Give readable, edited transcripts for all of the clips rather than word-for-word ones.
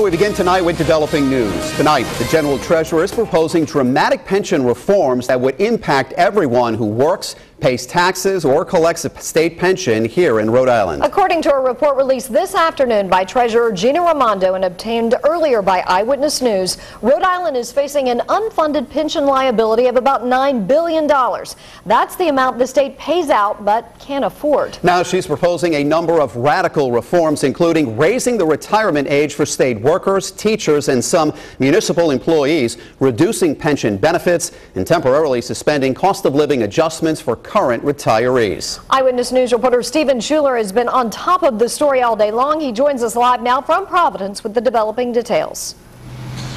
We begin tonight with developing news. Tonight, the General Treasurer is proposing dramatic pension reforms that would impact everyone who works, pays taxes, or collects a state pension here in Rhode Island. According to a report released this afternoon by Treasurer Gina Raimondo and obtained earlier by Eyewitness News, Rhode Island is facing an unfunded pension liability of about $9 billion. That's the amount the state pays out but can't afford. Now she's proposing a number of radical reforms, including raising the retirement age for state workers, teachers, and some municipal employees, reducing pension benefits, and temporarily suspending cost of living adjustments for current retirees. Eyewitness News reporter Stephen Schuler has been on top of the story all day long. He joins us live now from Providence with the developing details.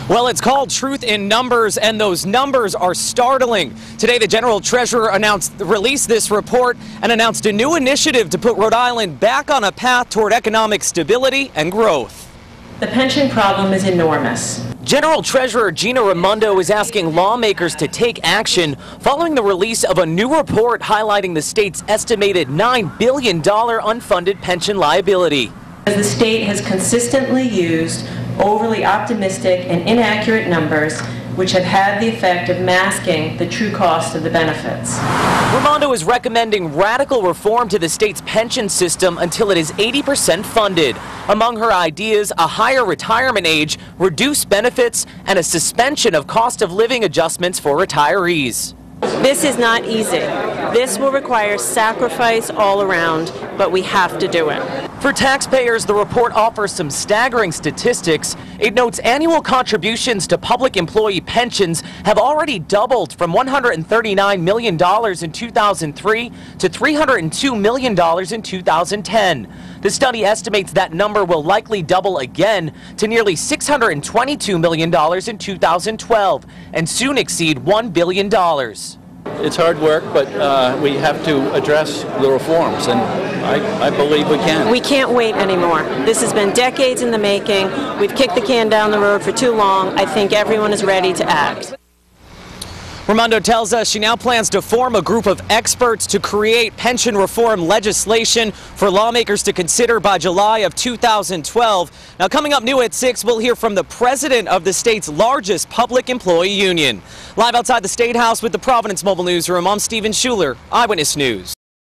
Well, it's called Truth in Numbers, and those numbers are startling. Today, the General Treasurer released this report and announced a new initiative to put Rhode Island back on a path toward economic stability and growth. The pension problem is enormous. General Treasurer Gina Raimondo is asking lawmakers to take action following the release of a new report highlighting the state's estimated $9 billion unfunded pension liability. As the state has consistently used overly optimistic and inaccurate numbers, which have had the effect of masking the true cost of the benefits. Raimondo is recommending radical reform to the state's pension system until it is 80% funded. Among her ideas, a higher retirement age, reduced benefits, and a suspension of cost of living adjustments for retirees. This is not easy. This will require sacrifice all around, but we have to do it. For taxpayers, the report offers some staggering statistics. It notes annual contributions to public employee pensions have already doubled from $139 million in 2003 to $302 million in 2010. The study estimates that number will likely double again to nearly $622 million in 2012 and soon exceed $1 billion. It's hard work, but we have to address the reforms, and I believe we can. We can't wait anymore. This has been decades in the making. We've kicked the can down the road for too long. I think everyone is ready to act. Raimondo tells us she now plans to form a group of experts to create pension reform legislation for lawmakers to consider by July of 2012. Now, coming up new at 6, we'll hear from the president of the state's largest public employee union. Live outside the State House with the Providence Mobile Newsroom, I'm Stephen Schuler, Eyewitness News.